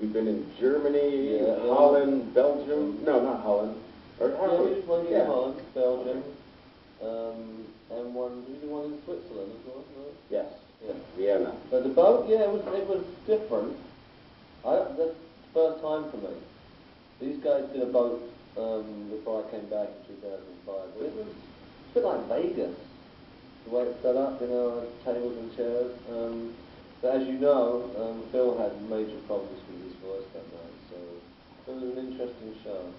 We've been in Germany, Yeah, Holland, Belgium. No, not Holland. Or yeah, we did one in yeah. Holland, Belgium, and one. Did we do one in Switzerland as well? No? Yes. Yeah. Vienna. But the boat, yeah, it was different. That's the first time for me. These guys did a boat before I came back in 2005. It was a bit like Vegas, the way it's set up, you know, tables and chairs. But as you know, Phil had major problems with his voice that night, so it was an interesting show.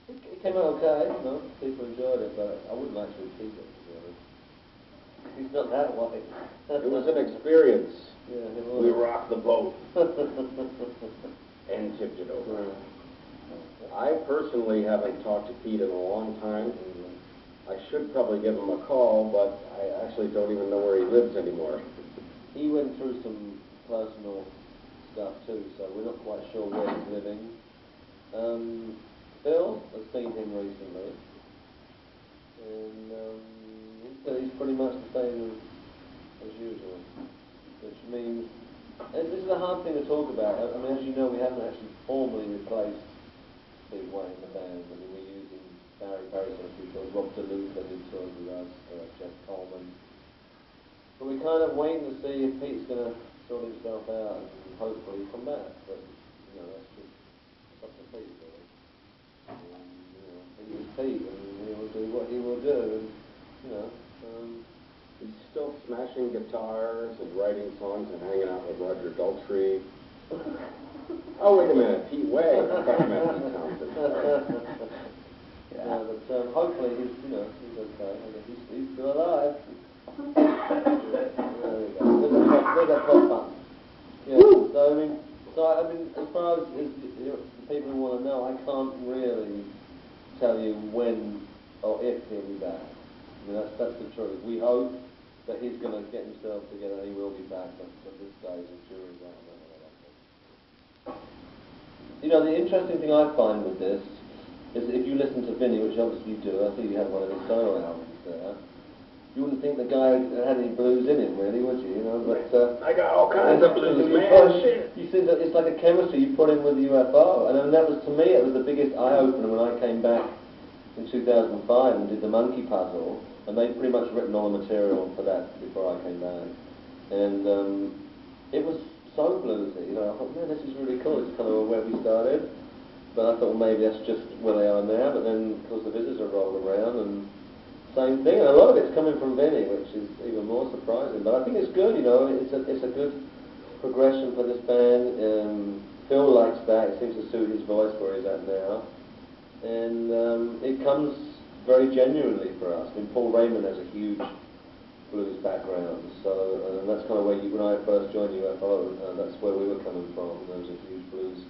It came out okay, you know, people enjoyed it, but I wouldn't like to repeat it, to be honest. He's not that way. It was an experience. Yeah, it was. We rocked the boat and tipped it over. I personally haven't talked to Pete in a long time. I should probably give him a call, but I actually don't even know where he lives anymore. He went through some personal stuff too, so we're not quite sure where he's living. Phil has seen him recently, and he said he's pretty much the same as usual, which means, and this is a hard thing to talk about. I mean, as you know, we haven't actually formally replaced Steve Wayne in the band. I mean, we're using Barry on a few tours, Rob DeLuca who tours with us, Jeff Coleman. But we're kind of waiting to see if Pete's going to sort himself out and hopefully come back. But, you know, that's just up to Pete, really. He was Pete, and he will do what he will do, and, you know. He's still smashing guitars and writing songs and hanging out with Roger Daltrey. Oh, wait a minute, Pete Way. I thought you meant Pete Townsend. Yeah, but hopefully he's okay. I mean, he's still alive. There you go. There's a top button. Yeah. So I mean, as far as the people who want to know, I can't really tell you when or if he'll be back. I mean, that's the truth. We hope that he's going to get himself together and he will be back, but at this stage, the jury's out on that. You know, the interesting thing I find with this is that if you listen to Vinnie, which obviously you do, I think you have one of his solo albums there, you wouldn't think the guy had any blues in him, really, would you? You know, but I got all kinds of blues, man. You see that it's like a chemistry you put in with UFO, and I mean, that was, to me, it was the biggest eye-opener when I came back in 2005 and did the Monkey Puzzle, and they'd pretty much written all the material for that before I came back, and it was so bluesy. You know, I thought, man, this is really cool. It's kind of where we started, but I thought, well, maybe that's just where they are now. But then, of course, the Visitors are rolling around, and same thing. And a lot of it's coming from Vinnie, which is even more surprising. But I think it's good. You know, it's a good progression for this band. Phil likes that. It seems to suit his voice where he's at now, and it comes very genuinely for us. I mean, Paul Raymond has a huge blues background, so and that's kind of where when I first joined UFO, that's where we were coming from. There was a huge blues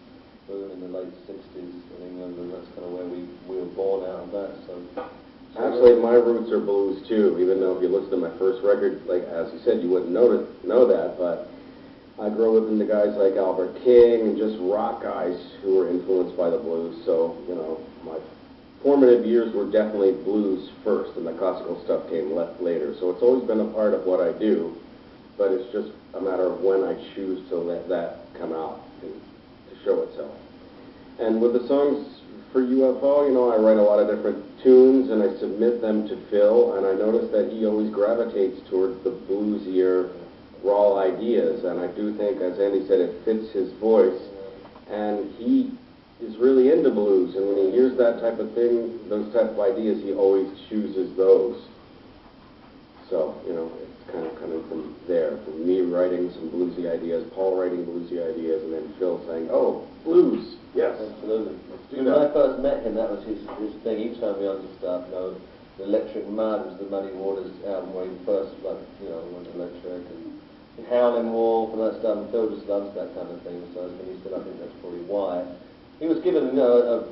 boom in the late 60s in England, and that's kind of where we were born out of that. So actually, my roots are blues too, even though if you listen to my first record, like as you said, you wouldn't know that, but I grew up into guys like Albert King and just rock guys who were influenced by the blues, so, you know, my formative years were definitely blues first, and the classical stuff came later. So it's always been a part of what I do, but it's just a matter of when I choose to let that come out to show itself. And with the songs for UFO, you know, I write a lot of different tunes, and I submit them to Phil, and I notice that he always gravitates towards the bluesier, raw ideas, and I do think, as Andy said, it fits his voice, and he is really into blues, and when he hears that type of thing, those type of ideas, he always chooses those. So, you know, it's kind of coming from there, from me writing some bluesy ideas, Paul writing bluesy ideas, and then Phil saying, oh, blues, yes. Absolutely. Do when that. I first met him, that was his thing. Each time we on to stuff, you know, the Electric Mud was the Muddy Waters album where he first, like, you know, went electric, and Howling Wolf and that stuff, and Phil just loves that kind of thing, so as he said, I think that's probably why. He was given, you know,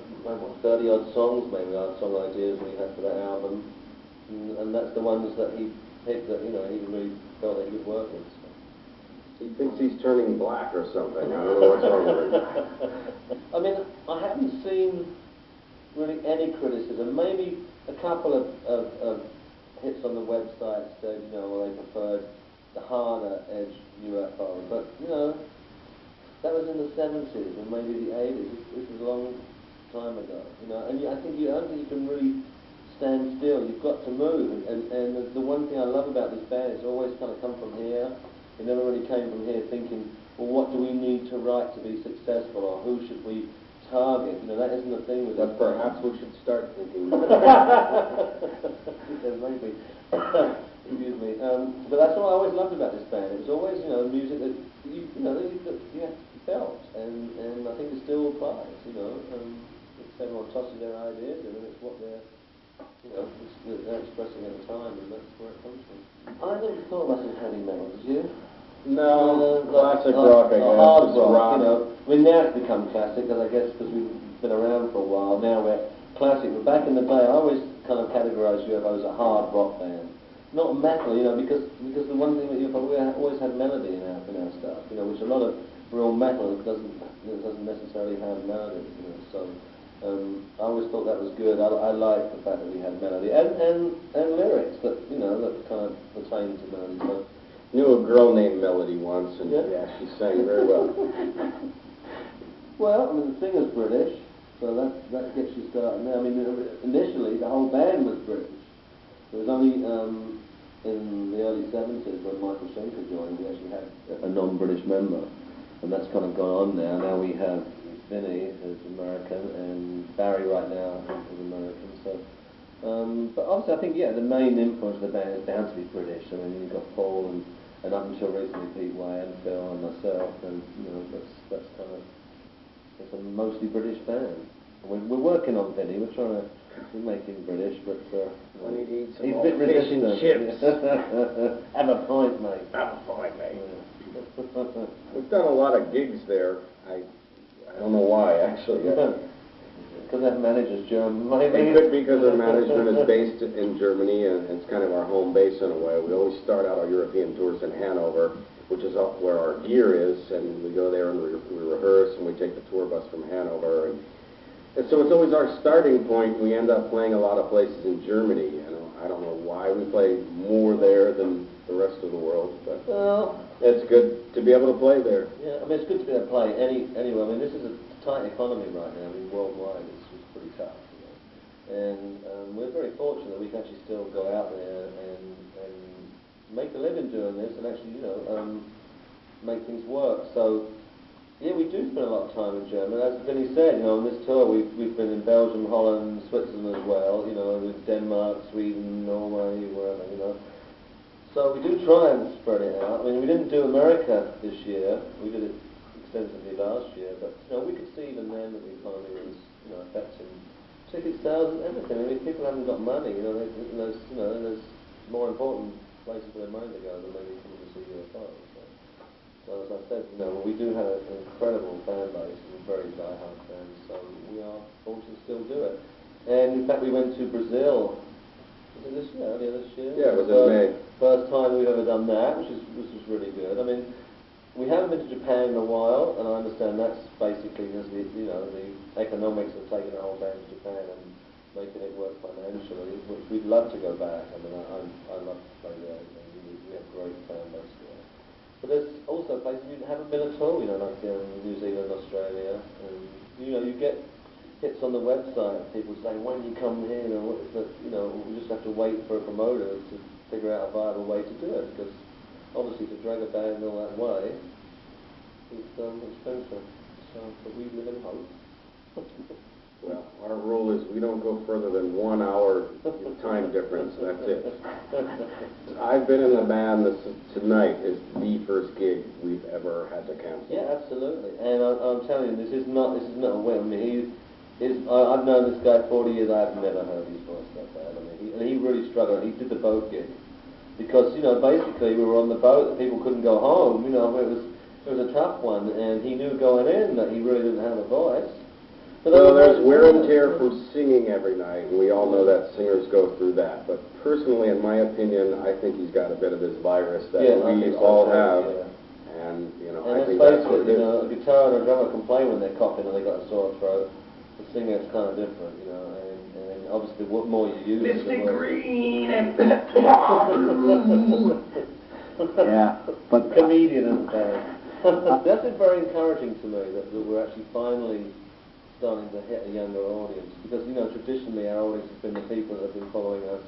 30-odd songs, maybe, song ideas that he had for that album, and that's the ones that he picked that, you know, he really felt that he could work with. So. He thinks he's turning black or something. I don't know what's wrong with him. I mean, I haven't seen really any criticism. Maybe a couple of hits on the website said, you know, well, they preferred the harder edge UFO, but, you know, That was in the 70s or maybe the 80s. This is a long time ago, you know. And I think you can really stand still. You've got to move. And the one thing I love about this band is always kind of come from here. It never really came from here thinking, well, what do we need to write to be successful, or who should we target? You know, that isn't the thing with But perhaps we should start thinking. Maybe. Excuse me. But that's what I always loved about this band. It was always, you know, music that you felt, and I think it still applies. You know, it's everyone tosses their ideas in, and it's what they're, you know, they're expressing at the time, and that's where it comes from. I never thought of us as heavy metal, did you? No, classic rock, I guess. Hard rock, you know. I mean, now it's become classic, because I guess because we've been around for a while. Now we're classic. But back in the day, I always kind of categorised UFO as a hard rock band. Not metal, you know, because the one thing that UFO, we always had melody in our stuff, you know, which a lot of real metal doesn't necessarily have melody, you know. So I always thought that was good. I liked the fact that we had melody and lyrics that, you know, that kind of pertain to melody. So, Knew a girl named Melody once, and yeah, she sang very well. Well, I mean, the singer's British, so that gets you started now. I mean, initially the whole band was British. It was only in the early 70s when Michael Schenker joined, we actually had a non-British member, and that's kind of gone on now. Now we have Vinnie, who's American, and Barry right now is American. So. But obviously, I think, yeah, the main influence of the band is bound to be British. I mean, you've got Paul and up until recently Pete Way and Phil and myself, and, you know, that's kind of, it's a mostly British band. And we're working on Vinnie, we're trying to make him British, but he's a bit resistant. Chips. Have a point, mate. Have a point, mate. Yeah. We've done a lot of gigs there. I don't know why, actually. Because that manager's German. It could be because our management is based in Germany, and it's kind of our home base in a way. We always start out our European tours in Hanover, which is up where our gear is, and we go there and we rehearse, and we take the tour bus from Hanover. And so it's always our starting point. We end up playing a lot of places in Germany. I don't know why we play more there than the rest of the world, but it's good to be able to play there. Yeah, I mean, it's good to be able to play anywhere. I mean, this is a tight economy right now. I mean, worldwide, it's pretty tough. You know? And we're very fortunate that we can actually still go out there and make a living doing this, and actually, you know, make things work. So, yeah, we do spend a lot of time in Germany. As Vinnie said, you know, on this tour we've been in Belgium, Holland, Switzerland as well. You know, with Denmark, Sweden, Norway, wherever. You know. So we do try and spread it out. I mean, we didn't do America this year. We did it extensively last year, but you know, we could see even then that the economy was, you know, affecting ticket sales and everything. I mean, people haven't got money. You know, there's more important places for their money to go than maybe coming to see UFOs. So as I said, you know, we do have an incredible fan base and very die-hard fans, so we are fortunate to still do it. And in fact, we went to Brazil. Was it this year? Earlier this year? Yeah, it was in May. First time we've ever done that, which was really good. I mean, we haven't been to Japan in a while, and I understand that's basically because the economics of taking the whole band to Japan and making it work financially, which we'd love to go back. I mean, I love to play there. We have great fan base there. But there's also places we haven't been at all, you know, like New Zealand, Australia, and you know, you get hits on the website, people saying, when you come here, you know, we just have to wait for a promoter to figure out a viable way to do it, because obviously to drag a band all that way is expensive. So, but we live in hope. Well, our rule is we don't go further than 1 hour time difference. That's it. I've been in the band. Tonight is the first gig we've ever had to cancel. Yeah, absolutely. And I'm telling you, this is not a whim. I've known this guy 40 years. I've never heard his voice that bad. I mean, he really struggled. He did the boat gig because, you know, basically we were on the boat and people couldn't go home. You know, it was a tough one, and he knew going in that he really didn't have a voice. Well, there's wear and tear from singing every night, and we all know that singers go through that. But personally, in my opinion, I think he's got a bit of this virus that we all have. Yeah. And, you know, I think that's what it is. You know, a guitar and a drummer complain when they're coughing and they got a sore throat. The singer's kind of different, you know, and obviously what more you use... Mr. Green and... Yeah, but... Comedian and band. That's been very encouraging to me, that we're actually finally starting to hit a younger audience, because, you know, traditionally our audience has been the people that have been following us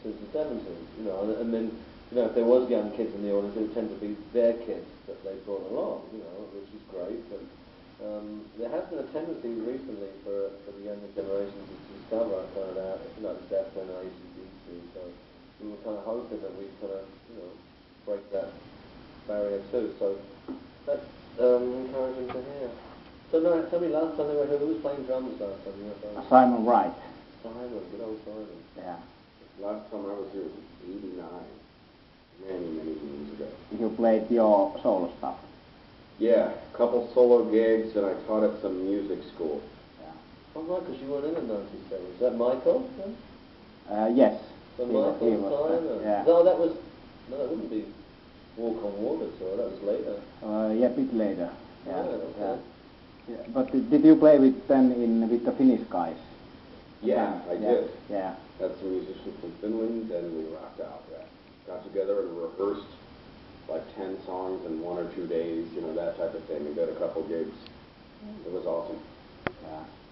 since the 70s, you know, and then, you know, if there was young kids in the audience, it would tend to be their kids that they brought along, you know, which is great, but there has been a tendency recently for the younger generation to discover kind of that, you know, Zeppelin and AC/DC, so we were kind of hoping that we'd kind of, you know, break that barrier too, so that's encouraging to hear. So now, tell me, last time they were here, who was playing drums last time? Simon Wright. Simon, good old Simon. Yeah. Last time I was here was 89, many years ago. You played your solo stuff. Yeah, a couple solo gigs, and I taught at some music school. Yeah. Oh, right, because you weren't in 97. Is that Michael? Then? Yes. So he Michael, was, Simon. yeah. No, that was, no, that wouldn't be Walk on Water tour, that was later. Yeah, a bit later. Yeah. Right, okay. Yeah. Yeah. But did you play with them with the Finnish guys? Yeah, I did. Yeah. Had some musicians from Finland, and we rocked out. Yeah. Got together and rehearsed like 10 songs in 1 or 2 days, you know, that type of thing, and did a couple gigs. It was awesome. Yeah.